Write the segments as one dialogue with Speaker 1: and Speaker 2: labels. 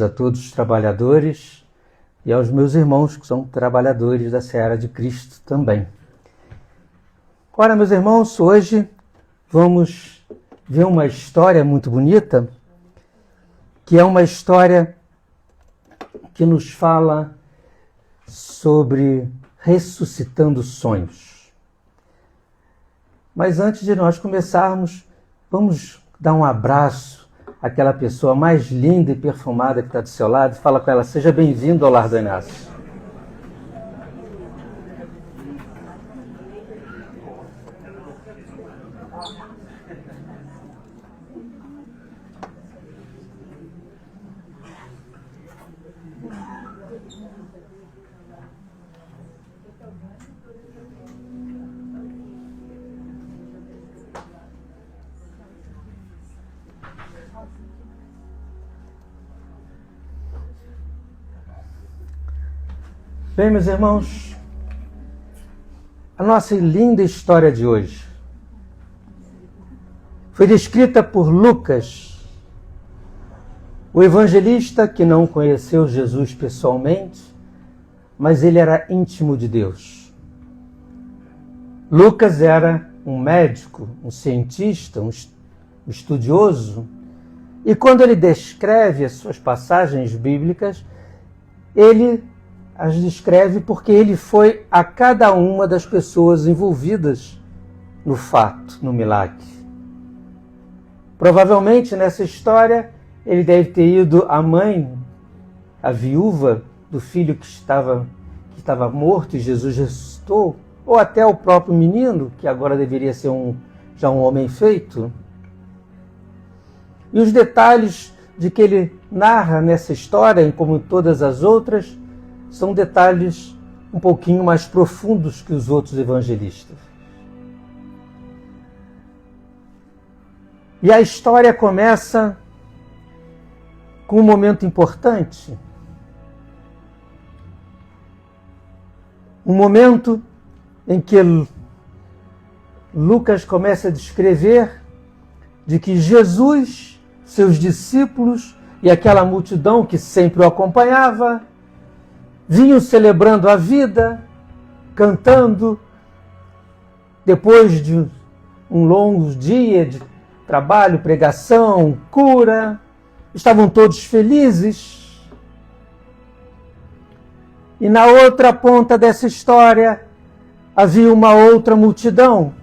Speaker 1: A todos os trabalhadores e aos meus irmãos que são trabalhadores da Seara de Cristo também. Ora, meus irmãos, hoje vamos ver uma história muito bonita, que é uma história que nos fala sobre ressuscitando sonhos. Mas antes de nós começarmos, vamos dar um abraço àquela pessoa mais linda e perfumada que está do seu lado. Fala com ela: seja bem-vindo ao Lar do Inácio. Bem, meus irmãos, a nossa linda história de hoje foi descrita por Lucas, o evangelista que não conheceu Jesus pessoalmente, mas ele era íntimo de Deus. Lucas era um médico, um cientista, um estudioso, e quando ele descreve as suas passagens bíblicas, ele as descreve porque ele foi a cada uma das pessoas envolvidas no fato, no milagre. Provavelmente nessa história ele deve ter ido à mãe, a viúva do filho que estava morto e Jesus ressuscitou, ou até o próprio menino, que agora deveria ser já um homem feito. E os detalhes de que ele narra nessa história, como todas as outras, são detalhes um pouquinho mais profundos que os outros evangelistas. E a história começa com um momento importante. Um momento em que Lucas começa a descrever de que Jesus, seus discípulos e aquela multidão que sempre o acompanhava, vinham celebrando a vida, cantando, depois de um longo dia de trabalho, pregação, cura, estavam todos felizes. E na outra ponta dessa história havia uma outra multidão,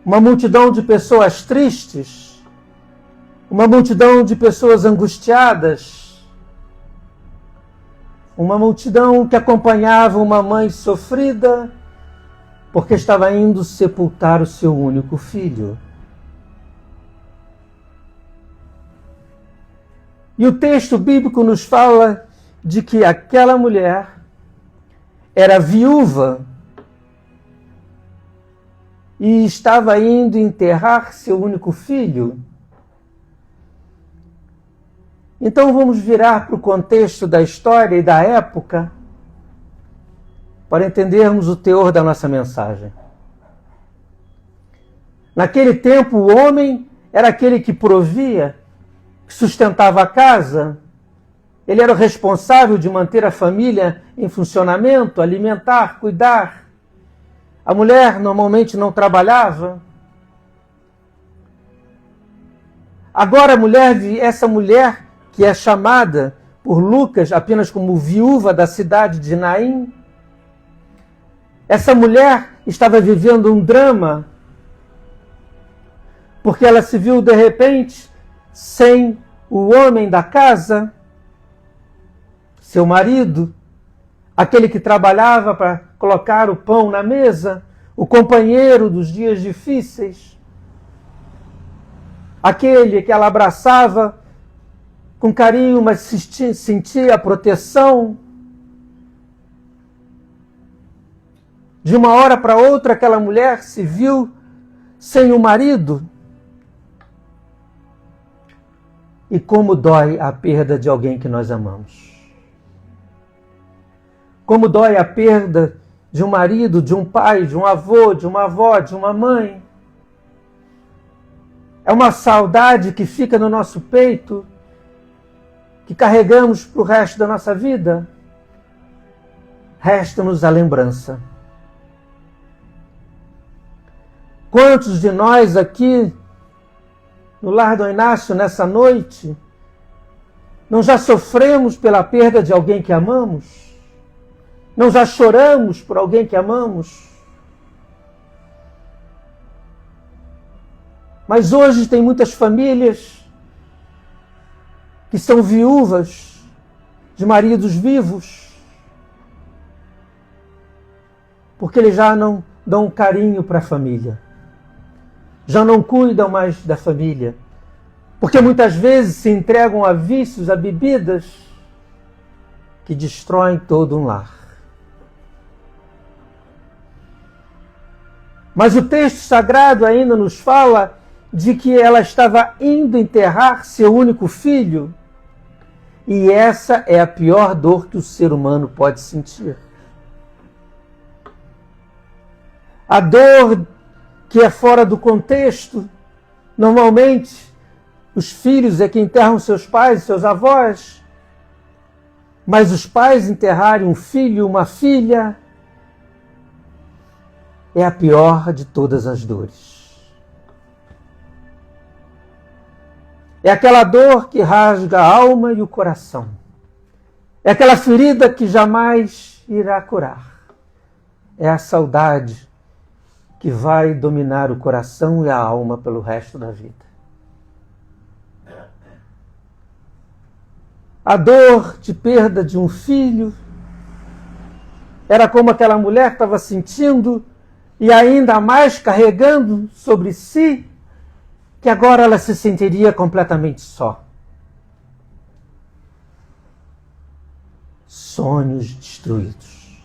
Speaker 1: uma multidão de pessoas tristes, uma multidão de pessoas angustiadas, uma multidão que acompanhava uma mãe sofrida porque estava indo sepultar o seu único filho. E o texto bíblico nos fala de que aquela mulher era viúva e estava indo enterrar seu único filho. Então vamos virar para o contexto da história e da época para entendermos o teor da nossa mensagem. Naquele tempo, o homem era aquele que provia, que sustentava a casa. Ele era o responsável de manter a família em funcionamento, alimentar, cuidar. A mulher normalmente não trabalhava. Agora essa mulher que é chamada por Lucas apenas como viúva da cidade de Naim, essa mulher estava vivendo um drama, porque ela se viu de repente sem o homem da casa, seu marido, aquele que trabalhava para colocar o pão na mesa, o companheiro dos dias difíceis, aquele que ela abraçava com carinho, mas sentia a proteção. De uma hora para outra, aquela mulher se viu sem o marido. E como dói a perda de alguém que nós amamos. Como dói a perda de um marido, de um pai, de um avô, de uma avó, de uma mãe. É uma saudade que fica no nosso peito que carregamos para o resto da nossa vida? Resta-nos a lembrança. Quantos de nós aqui, no Lar Dom Inácio, nessa noite, não já sofremos pela perda de alguém que amamos? Não já choramos por alguém que amamos? Mas hoje tem muitas famílias que são viúvas de maridos vivos, porque eles já não dão carinho para a família, já não cuidam mais da família, porque muitas vezes se entregam a vícios, a bebidas que destroem todo um lar. Mas o texto sagrado ainda nos fala de que ela estava indo enterrar seu único filho, e essa é a pior dor que o ser humano pode sentir. A dor que é fora do contexto. Normalmente, os filhos é que enterram seus pais, seus avós, mas os pais enterrarem um filho, uma filha, é a pior de todas as dores. É aquela dor que rasga a alma e o coração. É aquela ferida que jamais irá curar. É a saudade que vai dominar o coração e a alma pelo resto da vida. A dor de perda de um filho era como aquela mulher que estava sentindo e ainda mais carregando sobre si, que agora ela se sentiria completamente só. Sonhos destruídos.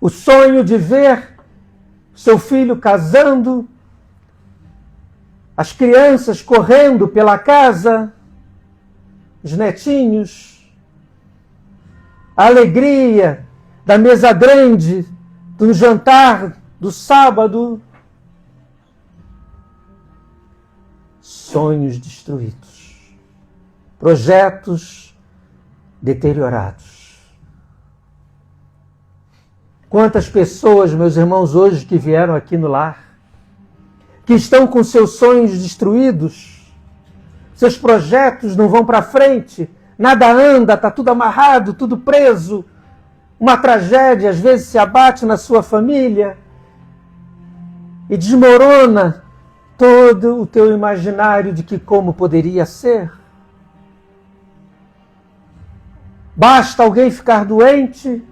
Speaker 1: O sonho de ver seu filho casando, as crianças correndo pela casa, os netinhos, a alegria da mesa grande, do jantar do sábado. Sonhos destruídos, projetos deteriorados. Quantas pessoas, meus irmãos, hoje que vieram aqui no lar, que estão com seus sonhos destruídos, seus projetos não vão para frente, nada anda, está tudo amarrado, tudo preso, uma tragédia às vezes se abate na sua família e desmorona todo o teu imaginário de que como poderia ser. Basta alguém ficar doente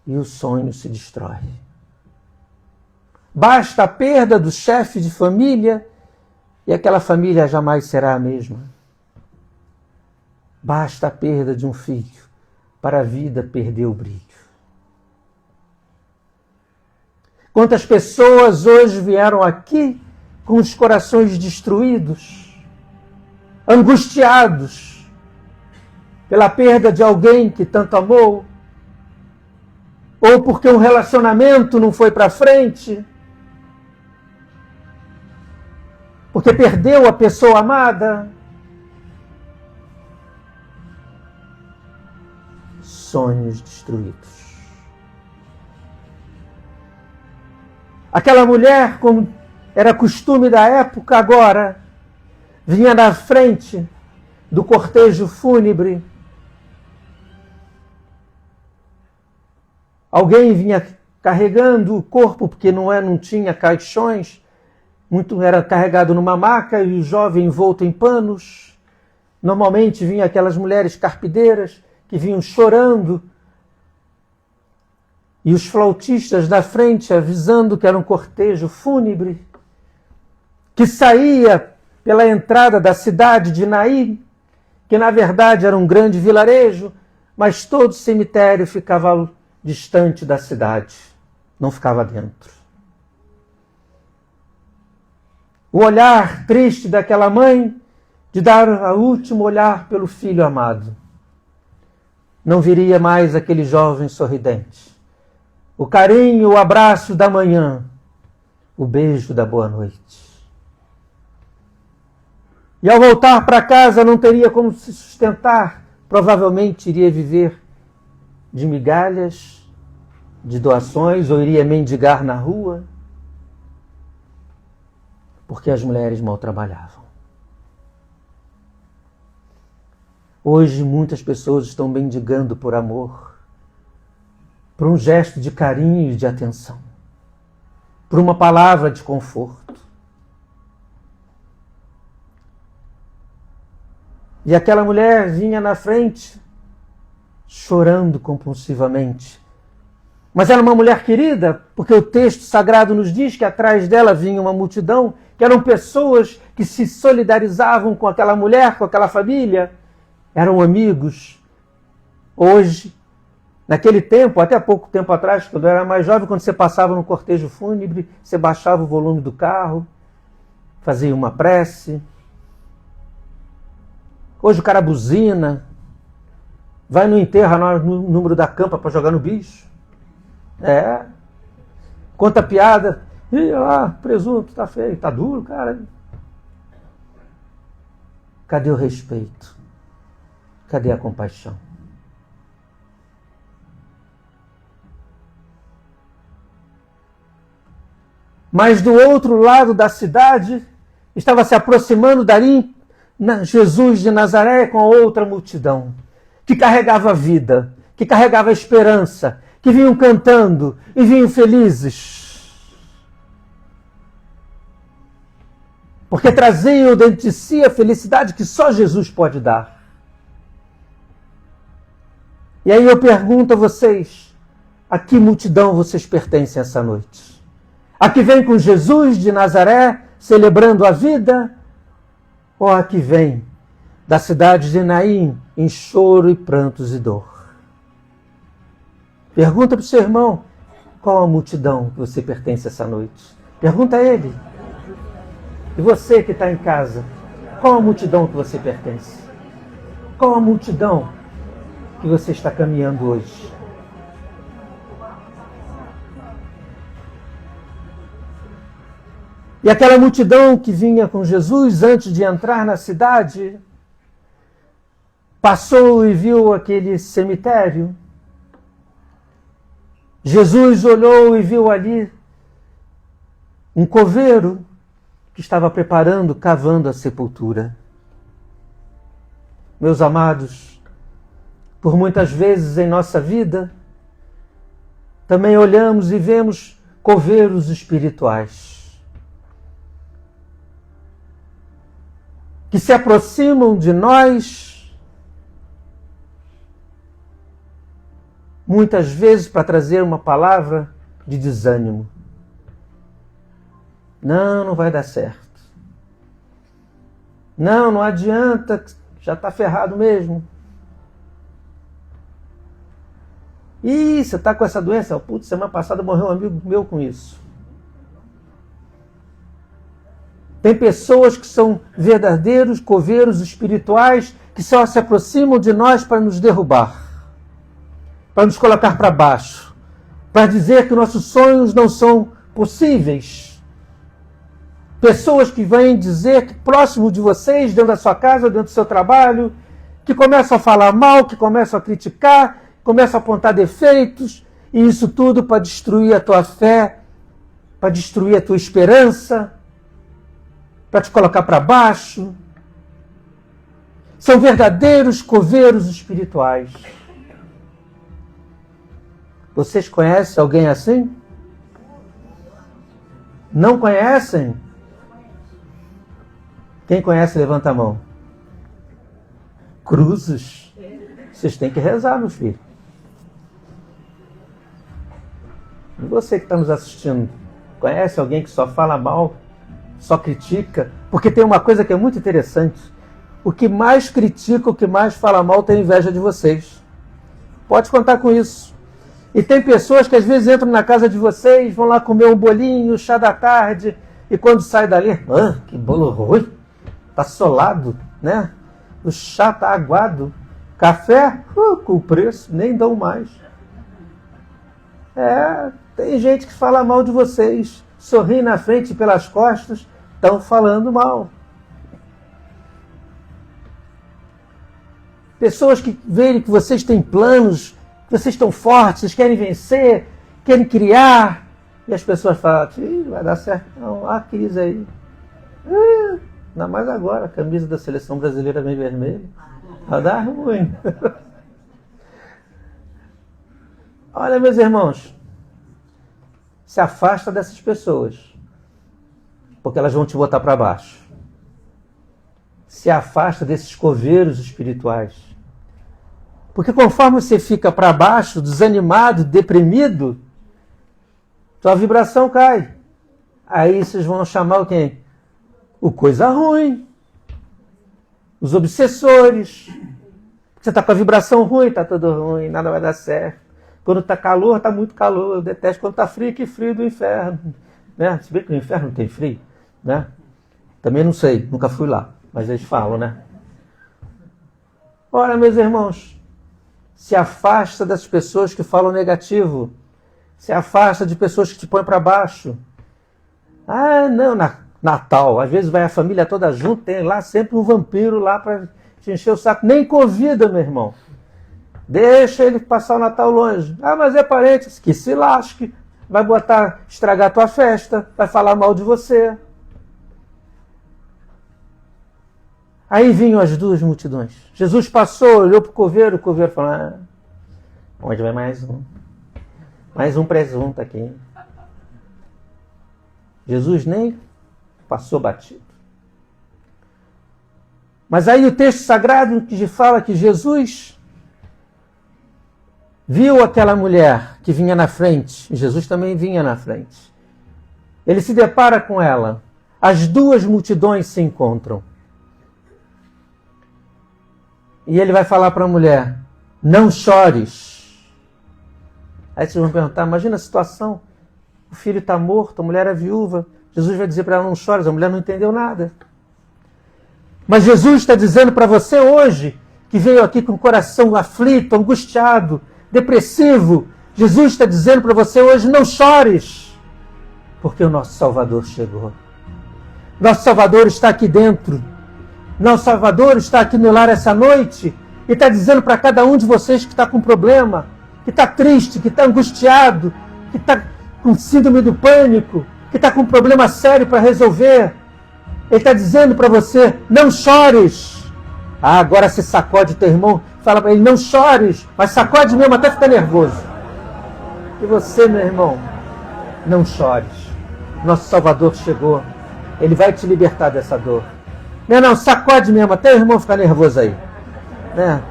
Speaker 1: e o sonho se destrói. Basta a perda do chefe de família e aquela família jamais será a mesma. Basta a perda de um filho para a vida perder o brilho. Quantas pessoas hoje vieram aqui com os corações destruídos, angustiados pela perda de alguém que tanto amou, ou porque um relacionamento não foi para frente, porque perdeu a pessoa amada. Sonhos destruídos. Aquela mulher, como era costume da época, agora vinha na frente do cortejo fúnebre. Alguém vinha carregando o corpo, porque não tinha caixões, muito era carregado numa maca e o jovem envolto em panos. Normalmente vinham aquelas mulheres carpideiras que vinham chorando, e os flautistas da frente avisando que era um cortejo fúnebre, que saía pela entrada da cidade de Naim, que na verdade era um grande vilarejo, mas todo o cemitério ficava distante da cidade, não ficava dentro. O olhar triste daquela mãe de dar o último olhar pelo filho amado. Não viria mais aquele jovem sorridente. O carinho, o abraço da manhã, o beijo da boa noite. E ao voltar para casa não teria como se sustentar. Provavelmente iria viver de migalhas, de doações, ou iria mendigar na rua, porque as mulheres mal trabalhavam. Hoje muitas pessoas estão mendigando por amor, por um gesto de carinho e de atenção, por uma palavra de conforto. E aquela mulher vinha na frente, chorando compulsivamente. Mas era uma mulher querida, porque o texto sagrado nos diz que atrás dela vinha uma multidão, que eram pessoas que se solidarizavam com aquela mulher, com aquela família, eram amigos. Hoje, naquele tempo, até pouco tempo atrás, quando eu era mais jovem, quando você passava no cortejo fúnebre, você baixava o volume do carro, fazia uma prece. Hoje o cara buzina, vai no enterro, no número da campa para jogar no bicho. Conta piada. Ih, lá, presunto, tá feio, tá duro, cara. Cadê o respeito? Cadê a compaixão? Mas do outro lado da cidade, estava se aproximando dali Jesus de Nazaré com a outra multidão, que carregava vida, que carregava esperança, que vinham cantando e vinham felizes. Porque traziam dentro de si a felicidade que só Jesus pode dar. E aí eu pergunto a vocês, a que multidão vocês pertencem essa noite? A que vem com Jesus de Nazaré, celebrando a vida? Ou a que vem da cidade de Naim, em choro e prantos e dor? Pergunta para o seu irmão, qual a multidão que você pertence essa noite? Pergunta a ele. E você que está em casa, qual a multidão que você pertence? Qual a multidão que você está caminhando hoje? E aquela multidão que vinha com Jesus antes de entrar na cidade, passou e viu aquele cemitério. Jesus olhou e viu ali um coveiro que estava preparando, cavando a sepultura. Meus amados, por muitas vezes em nossa vida, também olhamos e vemos coveiros espirituais que se aproximam de nós, muitas vezes para trazer uma palavra de desânimo. Não vai dar certo. Não adianta, já está ferrado mesmo. Ih, você está com essa doença? Putz, semana passada morreu um amigo meu com isso. Tem pessoas que são verdadeiros coveiros espirituais que só se aproximam de nós para nos derrubar, para nos colocar para baixo, para dizer que nossos sonhos não são possíveis. Pessoas que vêm dizer que próximo de vocês, dentro da sua casa, dentro do seu trabalho, que começam a falar mal, que começam a criticar, começam a apontar defeitos, e isso tudo para destruir a tua fé, para destruir a tua esperança, para te colocar para baixo. São verdadeiros coveiros espirituais. Vocês conhecem alguém assim? Não conhecem? Quem conhece, levanta a mão. Cruzes. Vocês têm que rezar, meu filho. E você que está nos assistindo, conhece alguém que só fala mal, só critica? Porque tem uma coisa que é muito interessante. O que mais critica, o que mais fala mal, tem inveja de vocês. Pode contar com isso. E tem pessoas que às vezes entram na casa de vocês, vão lá comer um bolinho, chá da tarde, e quando sai dali, que bolo ruim, tá solado, né? O chá tá aguado. Café, com o preço, nem dão mais. Tem gente que fala mal de vocês, sorri na frente e pelas costas, estão falando mal. Pessoas que veem que vocês têm planos, que vocês estão fortes, vocês querem vencer, querem criar. E as pessoas falam, vai dar certo. Não, há crise aí. Ainda mais agora, a camisa da seleção brasileira vem vermelha. Vai dar ruim. Olha, meus irmãos, se afasta dessas pessoas, porque elas vão te botar para baixo. Se afasta desses coveiros espirituais. Porque conforme você fica para baixo, desanimado, deprimido, tua vibração cai. Aí vocês vão chamar o quem? O coisa ruim. Os obsessores. Você está com a vibração ruim, está tudo ruim, nada vai dar certo. Quando está calor, está muito calor. Eu detesto quando está frio, que frio do inferno. Né? Se bem que no inferno não tem frio. Né? Também não sei, nunca fui lá. Mas eles falam, né? Ora, meus irmãos, se afasta das pessoas que falam negativo. Se afasta de pessoas que te põem para baixo. Ah, não, Natal. Às vezes vai a família toda junto, tem lá sempre um vampiro lá para te encher o saco. Nem convida, meu irmão. Deixa ele passar o Natal longe. Ah, mas é parente. Que se lasque. Vai estragar a tua festa. Vai falar mal de você. Aí vinham as duas multidões. Jesus passou, olhou para o coveiro falou, onde vai mais um? Mais um presunto aqui. Jesus nem passou batido. Mas aí o texto sagrado que fala que Jesus viu aquela mulher que vinha na frente. Jesus também vinha na frente. Ele se depara com ela. As duas multidões se encontram. E ele vai falar para a mulher, não chores. Aí vocês vão perguntar, imagina a situação, o filho está morto, a mulher é viúva, Jesus vai dizer para ela, não chores, a mulher não entendeu nada. Mas Jesus está dizendo para você hoje, que veio aqui com o coração aflito, angustiado, depressivo, Jesus está dizendo para você hoje, não chores, porque o nosso Salvador chegou. Nosso Salvador está aqui dentro. Nosso Salvador está aqui no lar essa noite e está dizendo para cada um de vocês que está com problema, que está triste, que está angustiado, que está com síndrome do pânico, que está com um problema sério para resolver. Ele está dizendo para você, não chores. Ah, agora se sacode teu irmão, fala para ele, não chores, mas sacode mesmo até ficar nervoso. E você, meu irmão, não chores. Nosso Salvador chegou. Ele vai te libertar dessa dor. Não, sacode mesmo, até o irmão ficar nervoso aí. Né?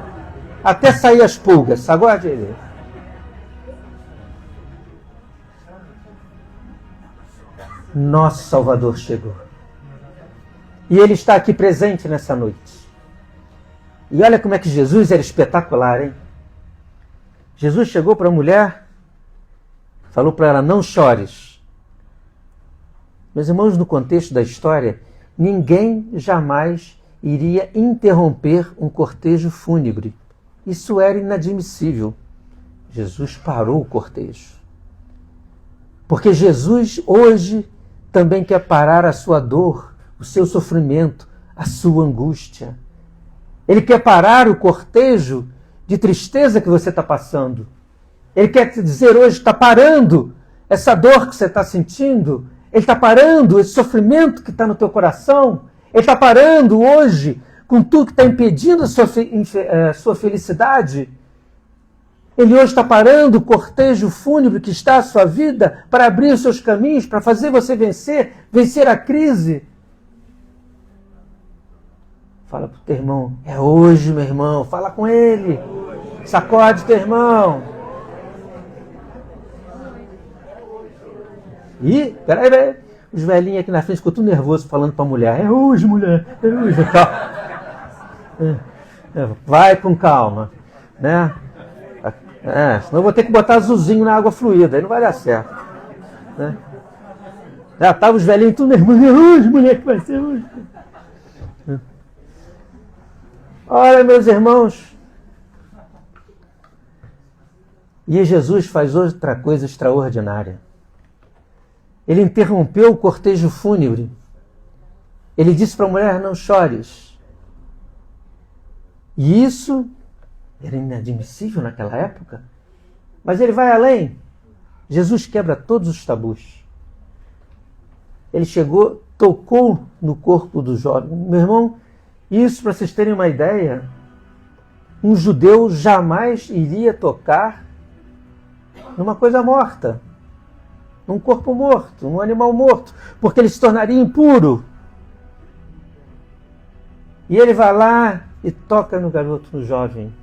Speaker 1: Até sair as pulgas, sacode ele. Nosso Salvador chegou. E ele está aqui presente nessa noite. E olha como é que Jesus era espetacular, hein? Jesus chegou para a mulher, falou para ela, não chores. Meus irmãos, no contexto da história, ninguém jamais iria interromper um cortejo fúnebre. Isso era inadmissível. Jesus parou o cortejo. Porque Jesus hoje também quer parar a sua dor, o seu sofrimento, a sua angústia. Ele quer parar o cortejo de tristeza que você está passando. Ele quer te dizer hoje, está parando essa dor que você está sentindo. Ele está parando esse sofrimento que está no teu coração. Ele está parando hoje com tudo que está impedindo a sua felicidade. Ele hoje está parando o cortejo fúnebre que está a sua vida para abrir os seus caminhos, para fazer você vencer a crise. Fala para o teu irmão, é hoje, meu irmão. Fala com ele. Sacode teu irmão. Ih, peraí. Os velhinhos aqui na frente ficou tudo nervoso falando para a mulher. É hoje, mulher. É hoje. Vai com calma. Né? Senão eu vou ter que botar azulzinho na água fluida. Aí não vai dar certo. Né? Já estavam os velhinhos tudo nervosos. É hoje, mulher, que vai ser hoje. Olha, meus irmãos. E Jesus faz outra coisa extraordinária. Ele interrompeu o cortejo fúnebre. Ele disse para a mulher, não chores. E isso Era inadmissível naquela época. Mas ele vai além. Jesus quebra todos os tabus. Ele chegou, tocou no corpo do jovem. Meu irmão, isso para vocês terem uma ideia, um judeu jamais iria tocar numa coisa morta, num corpo morto, num animal morto, porque ele se tornaria impuro. E ele vai lá e toca no garoto, no jovem.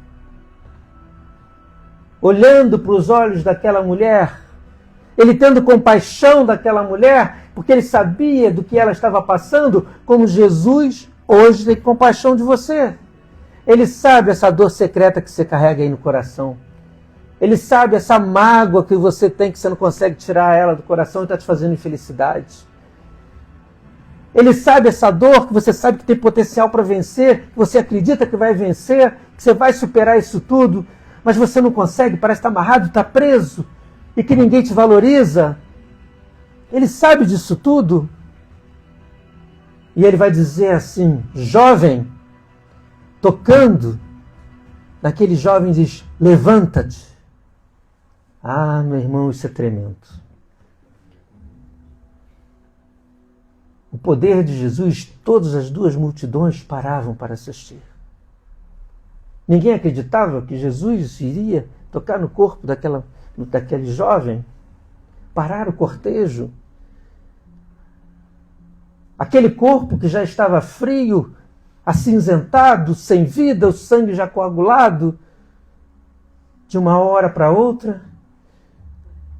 Speaker 1: Olhando para os olhos daquela mulher, ele tendo compaixão daquela mulher, porque ele sabia do que ela estava passando, como Jesus hoje tem compaixão de você. Ele sabe essa dor secreta que você carrega aí no coração. Ele sabe essa mágoa que você tem, que você não consegue tirar ela do coração e está te fazendo infelicidade. Ele sabe essa dor que você sabe que tem potencial para vencer, que você acredita que vai vencer, que você vai superar isso tudo, mas você não consegue, parece estar amarrado, está preso, e que ninguém te valoriza. Ele sabe disso tudo. E ele vai dizer assim, jovem, tocando naquele jovem, diz, levanta-te. Ah, meu irmão, isso é tremendo. O poder de Jesus, todas as duas multidões paravam para assistir. Ninguém acreditava que Jesus iria tocar no corpo daquele jovem, parar o cortejo. Aquele corpo que já estava frio, acinzentado, sem vida, o sangue já coagulado, de uma hora para outra,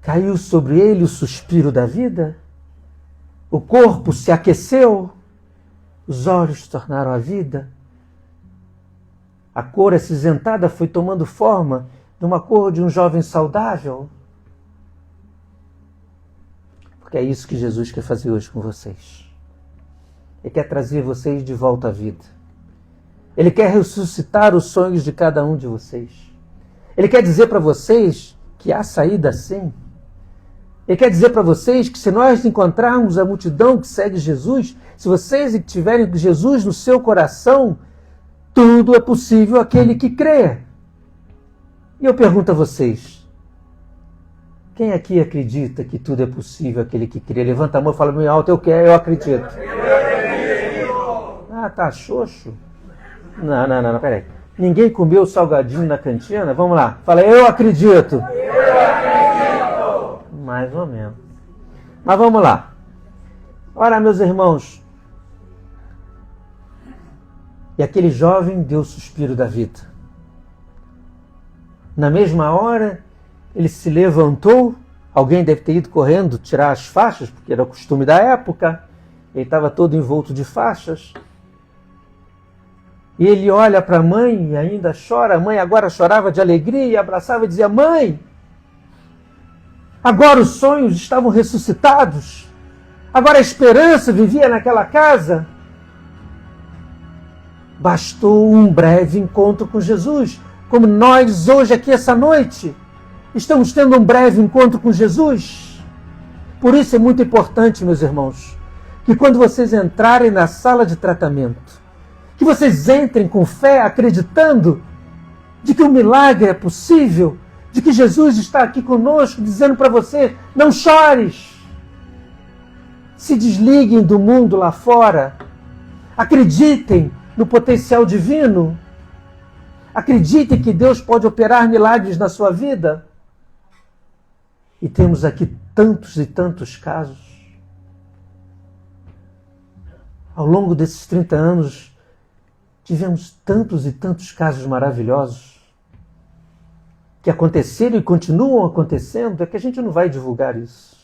Speaker 1: caiu sobre ele o suspiro da vida, o corpo se aqueceu, os olhos se tornaram a vida, a cor acinzentada foi tomando forma de uma cor de um jovem saudável. Porque é isso que Jesus quer fazer hoje com vocês. Ele quer trazer vocês de volta à vida. Ele quer ressuscitar os sonhos de cada um de vocês. Ele quer dizer para vocês que há saída sim. Ele quer dizer para vocês que se nós encontrarmos a multidão que segue Jesus, se vocês tiverem Jesus no seu coração, tudo é possível aquele que crê. E eu pergunto a vocês, quem aqui acredita que tudo é possível aquele que crê? Levanta a mão e fala bem alto, eu acredito. Ah, tá xoxo? Não, peraí. Ninguém comeu salgadinho na cantina? Vamos lá. Fala, eu acredito. Eu acredito. Mais ou menos. Mas vamos lá. Ora, meus irmãos. E aquele jovem deu o suspiro da vida. Na mesma hora, ele se levantou. Alguém deve ter ido correndo tirar as faixas, porque era o costume da época. Ele estava todo envolto de faixas. E ele olha para a mãe e ainda chora. A mãe agora chorava de alegria e abraçava e dizia, mãe, agora os sonhos estavam ressuscitados. Agora a esperança vivia naquela casa. Bastou um breve encontro com Jesus, como nós hoje aqui essa noite estamos tendo um breve encontro com Jesus. Por isso é muito importante, meus irmãos, que quando vocês entrarem na sala de tratamento, que vocês entrem com fé, acreditando de que o milagre é possível, de que Jesus está aqui conosco, dizendo para você, não chores. Se desliguem do mundo lá fora. Acreditem no potencial divino. Acreditem que Deus pode operar milagres na sua vida. E temos aqui tantos e tantos casos. Ao longo desses 30 anos, tivemos tantos e tantos casos maravilhosos que aconteceram e continuam acontecendo, é que a gente não vai divulgar isso.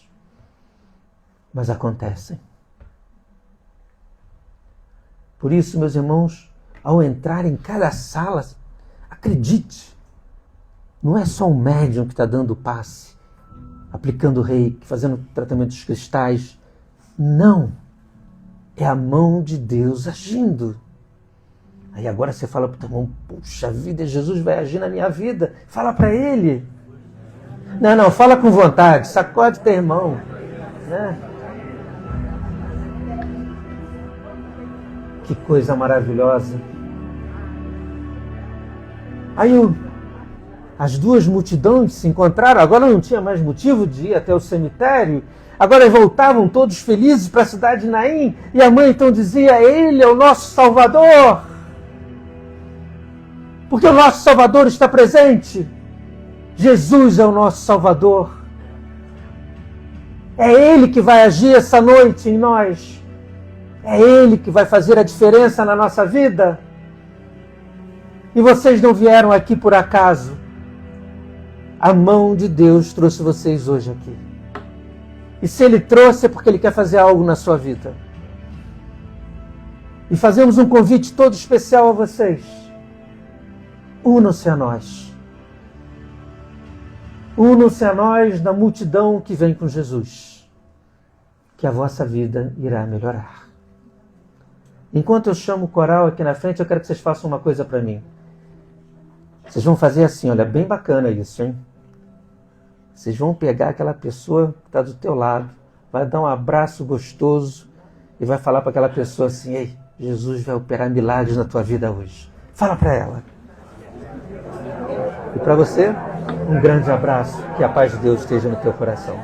Speaker 1: Mas acontecem. Por isso, meus irmãos, ao entrar em cada sala, acredite, não é só um médium que está dando passe, aplicando reiki, fazendo tratamentos cristais. Não. É a mão de Deus agindo. Aí agora você fala para o teu irmão, puxa vida, Jesus vai agir na minha vida. Fala para ele. Não, fala com vontade, sacode teu irmão. Né? Que coisa maravilhosa. Aí as duas multidões se encontraram, agora não tinha mais motivo de ir até o cemitério, agora voltavam todos felizes para a cidade de Naim, e a mãe então dizia: ele é o nosso Salvador, porque o nosso Salvador está presente. Jesus é o nosso Salvador. É Ele que vai agir essa noite em nós. É Ele que vai fazer a diferença na nossa vida. E vocês não vieram aqui por acaso. A mão de Deus trouxe vocês hoje aqui. E se Ele trouxe é porque Ele quer fazer algo na sua vida. E fazemos um convite todo especial a vocês. Unam-se a nós. Unam-se a nós na multidão que vem com Jesus, que a vossa vida irá melhorar. Enquanto eu chamo o coral aqui na frente, eu quero que vocês façam uma coisa para mim. Vocês vão fazer assim, olha, bem bacana isso, hein? Vocês vão pegar aquela pessoa que está do teu lado, vai dar um abraço gostoso e vai falar para aquela pessoa assim: ei, Jesus vai operar milagres na tua vida hoje. Fala para ela. E para você, um grande abraço, que a paz de Deus esteja no teu coração.